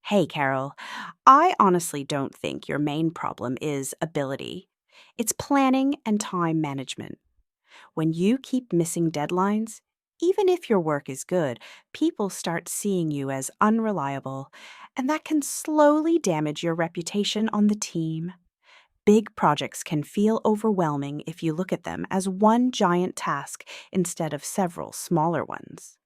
Hey, Carol. I honestly don't think your main problem is ability. It's planning and time management. When you keep missing deadlines, even if your work is good, people start seeing you as unreliable, and that can slowly damage your reputation on the team. Big projects can feel overwhelming if you look at them as one giant task instead of several smaller ones.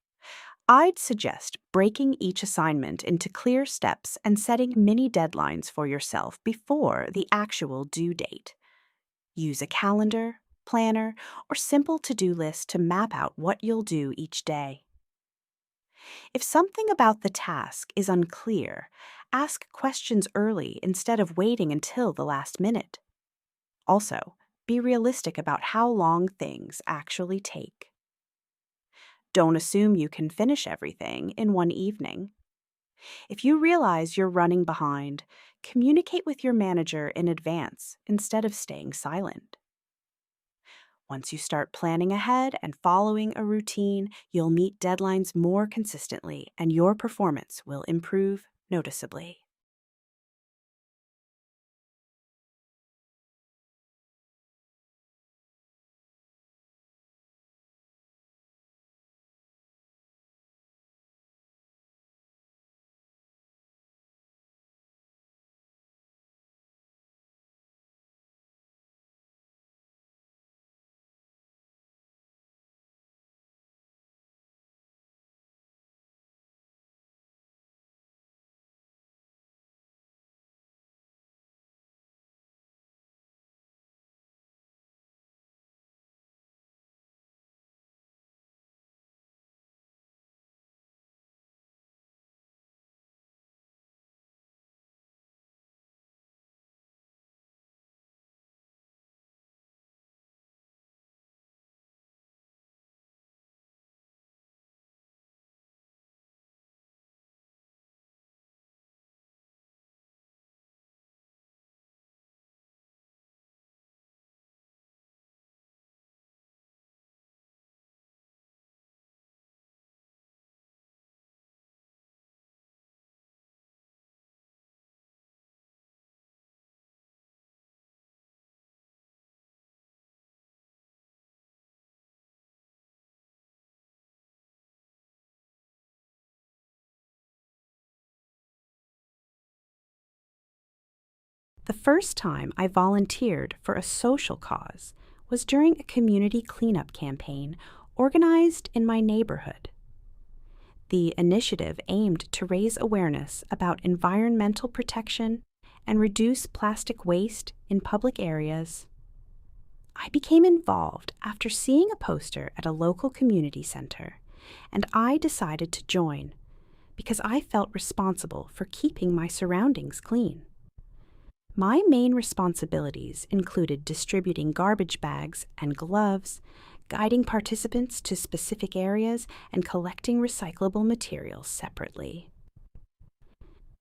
I'd suggest breaking each assignment into clear steps and setting mini deadlines for yourself before the actual due date. Use a calendar, planner, or simple to do list to map out what you'll do each day. If something about the task is unclear, ask questions early instead of waiting until the last minute. Also, be realistic about how long things actually take. Don't assume you can finish everything in one evening. If you realize you're running behind, communicate with your manager in advance instead of staying silent. Once you start planning ahead and following a routine, you'll meet deadlines more consistently and your performance will improve noticeably. The first time I volunteered for a social cause was during a community cleanup campaign organized in my neighborhood. The initiative aimed to raise awareness about environmental protection and reduce plastic waste in public areas. I became involved after seeing a poster at a local community center, and I decided to join because I felt responsible for keeping my surroundings clean. My main responsibilities included distributing garbage bags and gloves, guiding participants to specific areas, and collecting recyclable materials separately.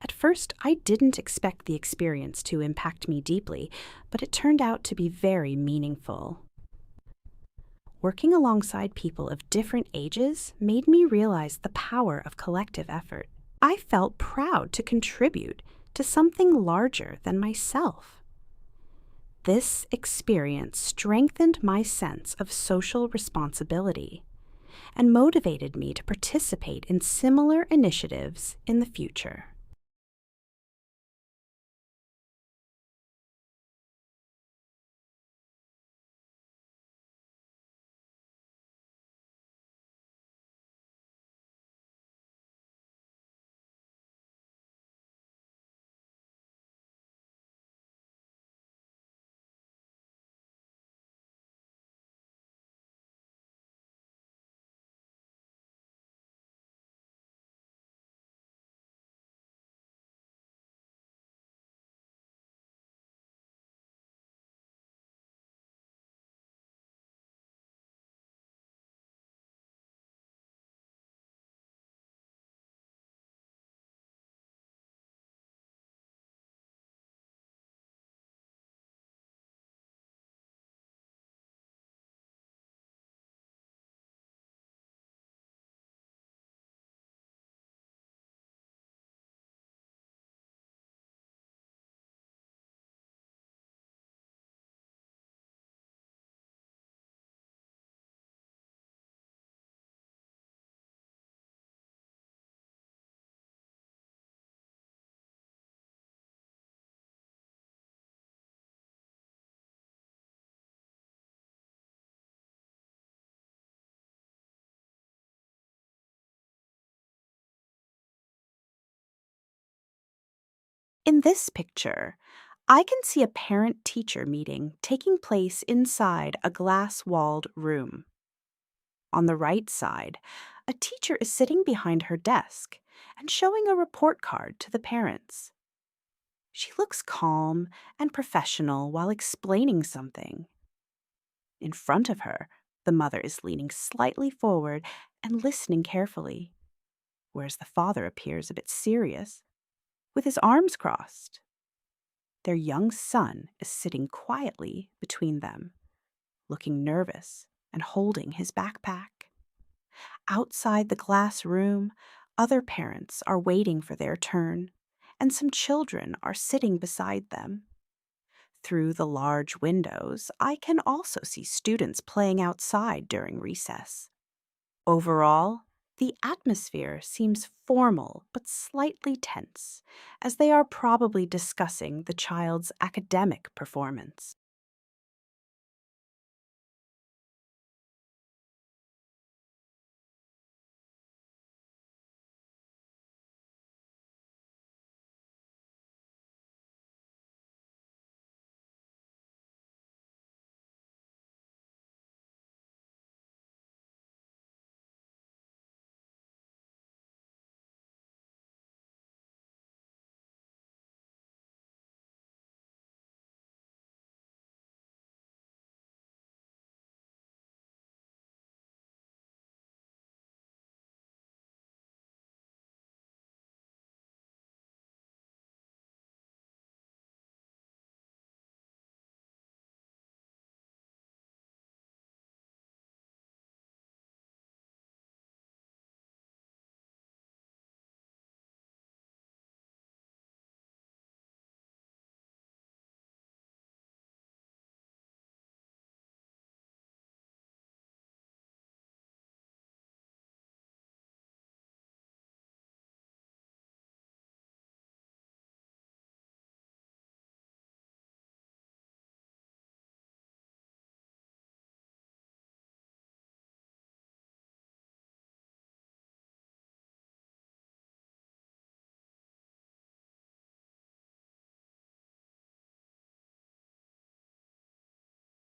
At first, I didn't expect the experience to impact me deeply, but it turned out to be very meaningful. Working alongside people of different ages made me realize the power of collective effort. I felt proud to contribute to something larger than myself. This experience strengthened my sense of social responsibility and motivated me to participate in similar initiatives in the future. In this picture, I can see a parent teacher meeting taking place inside a glass walled room. On the right side, a teacher is sitting behind her desk and showing a report card to the parents. She looks calm and professional while explaining something. In front of her, the mother is leaning slightly forward and listening carefully, whereas the father appears a bit serious, with his arms crossed. Their young son is sitting quietly between them, looking nervous and holding his backpack. Outside the glass room, other parents are waiting for their turn, and some children are sitting beside them. Through the large windows, I can also see students playing outside during recess. Overall, the atmosphere seems formal but slightly tense, as they are probably discussing the child's academic performance.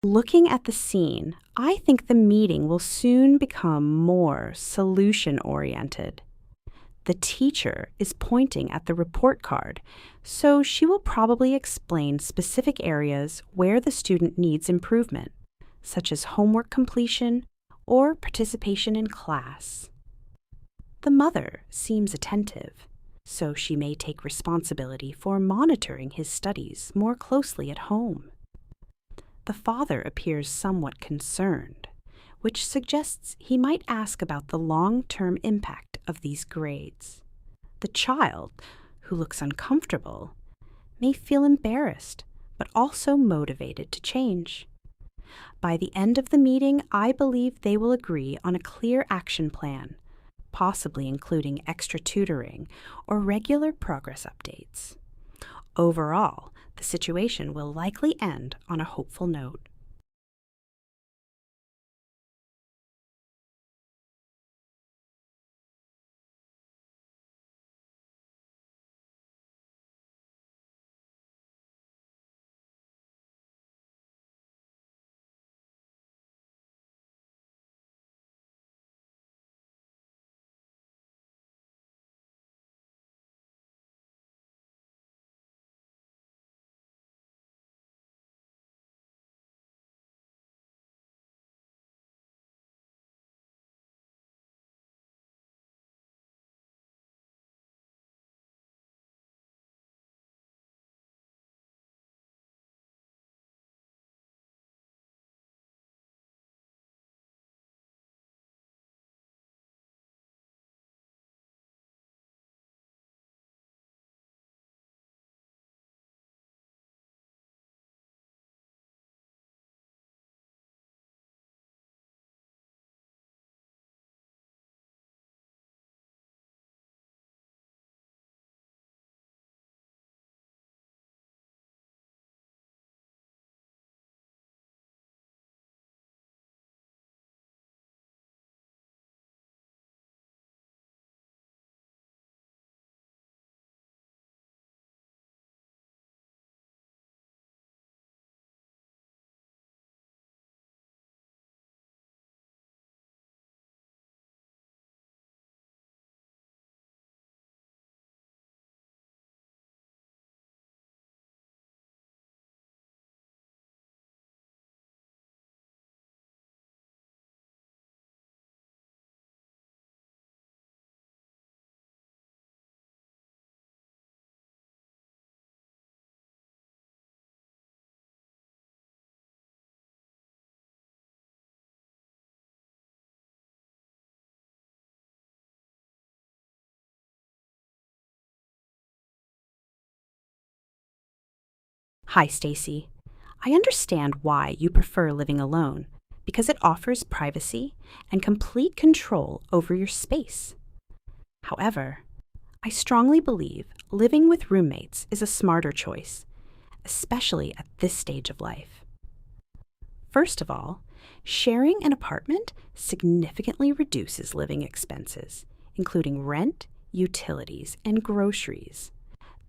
Looking at the scene, I think the meeting will soon become more solution-oriented. The teacher is pointing at the report card, so she will probably explain specific areas where the student needs improvement, such as homework completion or participation in class. The mother seems attentive, so she may take responsibility for monitoring his studies more closely at home. The father appears somewhat concerned, which suggests he might ask about the long-term impact of these grades. The child, who looks uncomfortable, may feel embarrassed, but also motivated to change. By the end of the meeting, I believe they will agree on a clear action plan, possibly including extra tutoring or regular progress updates. Overall, the situation will likely end on a hopeful note. Hi, Stacy. I understand why you prefer living alone because it offers privacy and complete control over your space. However, I strongly believe living with roommates is a smarter choice, especially at this stage of life. First of all, sharing an apartment significantly reduces living expenses, including rent, utilities, and groceries.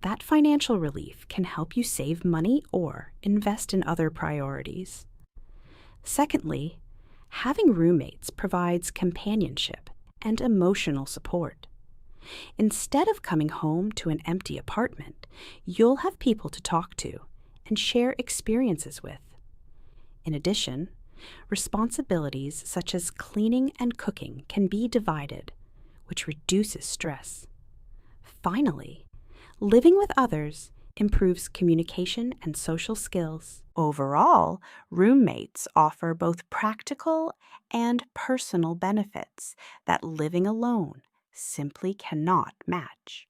That financial relief can help you save money or invest in other priorities. Secondly, having roommates provides companionship and emotional support. Instead of coming home to an empty apartment, you'll have people to talk to and share experiences with. In addition, responsibilities such as cleaning and cooking can be divided, which reduces stress. Finally, living with others improves communication and social skills. Overall, roommates offer both practical and personal benefits that living alone simply cannot match.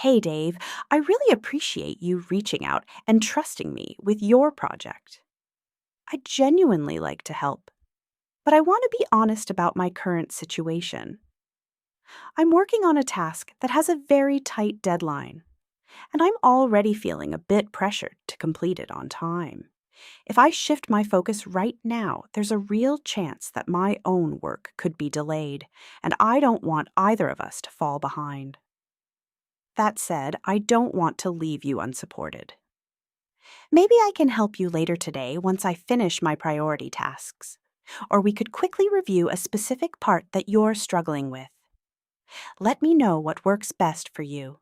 Hey, Dave, I really appreciate you reaching out and trusting me with your project. I genuinely like to help, but I want to be honest about my current situation. I'm working on a task that has a very tight deadline, and I'm already feeling a bit pressured to complete it on time. If I shift my focus right now, there's a real chance that my own work could be delayed, and I don't want either of us to fall behind. That said, I don't want to leave you unsupported. Maybe I can help you later today once I finish my priority tasks. Or we could quickly review a specific part that you're struggling with. Let me know what works best for you.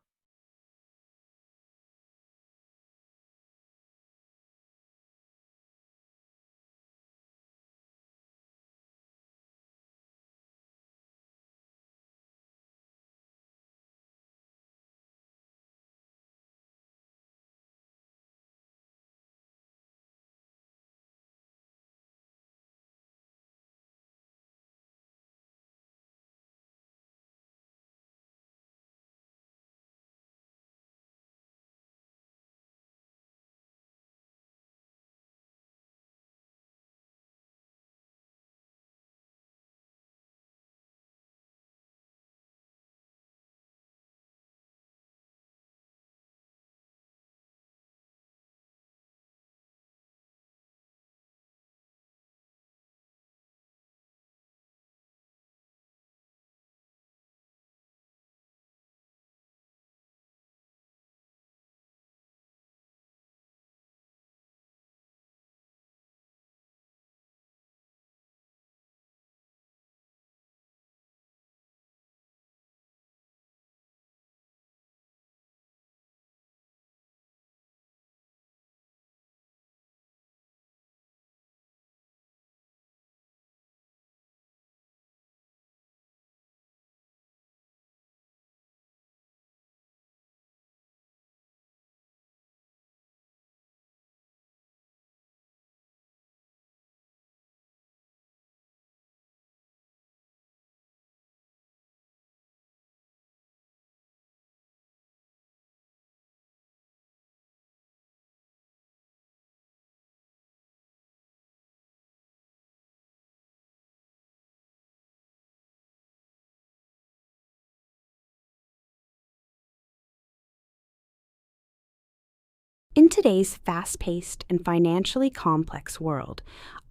In today's fast-paced and financially complex world,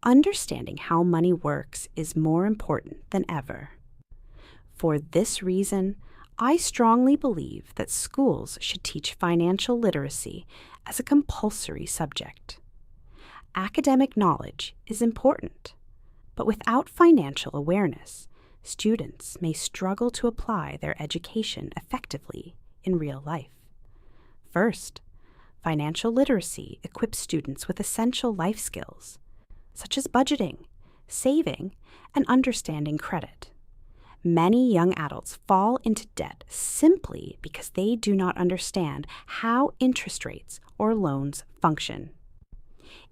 understanding how money works is more important than ever. For this reason, I strongly believe that schools should teach financial literacy as a compulsory subject. Academic knowledge is important, but without financial awareness, students may struggle to apply their education effectively in real life. First, financial literacy equips students with essential life skills, such as budgeting, saving, and understanding credit. Many young adults fall into debt simply because they do not understand how interest rates or loans function.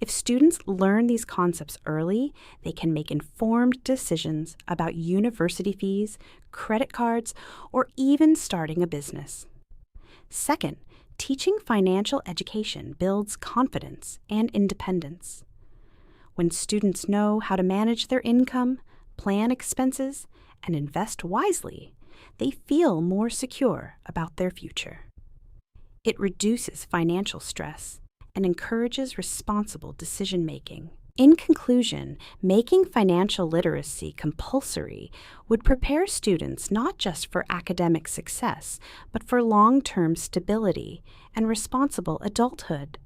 If students learn these concepts early, they can make informed decisions about university fees, credit cards, or even starting a business. Second, teaching financial education builds confidence and independence. When students know how to manage their income, plan expenses, and invest wisely, they feel more secure about their future. It reduces financial stress and encourages responsible decision-making. In conclusion, making financial literacy compulsory would prepare students not just for academic success, but for long-term stability and responsible adulthood.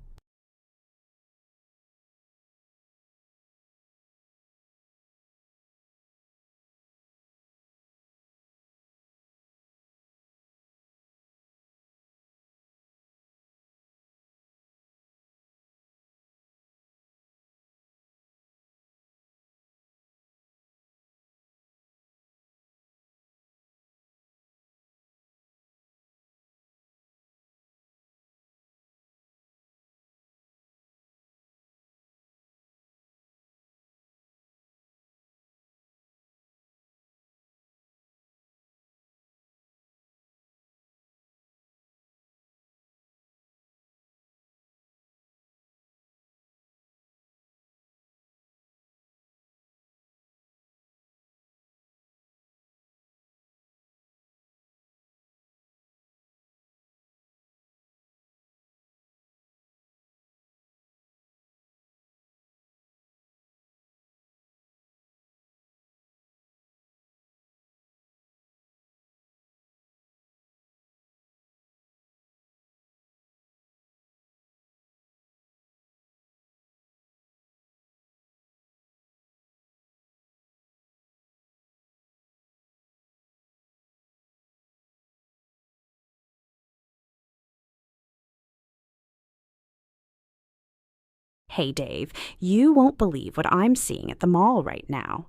Hey Dave, you won't believe what I'm seeing at the mall right now.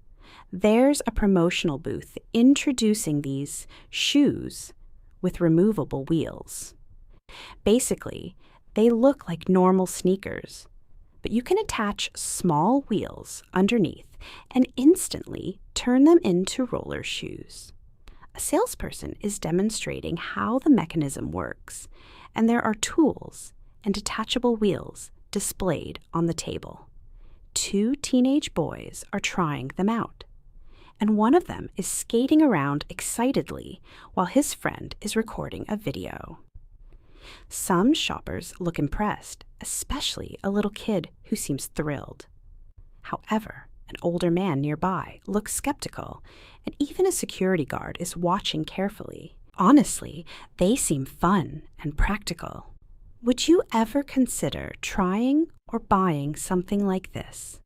There's a promotional booth introducing these shoes with removable wheels. Basically, they look like normal sneakers, but you can attach small wheels underneath and instantly turn them into roller shoes. A salesperson is demonstrating how the mechanism works, and there are tools and detachable wheels displayed on the table. 2 teenage boys are trying them out, and one of them is skating around excitedly while his friend is recording a video. Some shoppers look impressed, especially a little kid who seems thrilled. However, an older man nearby looks skeptical, and even a security guard is watching carefully. Honestly, they seem fun and practical. Would you ever consider trying or buying something like this?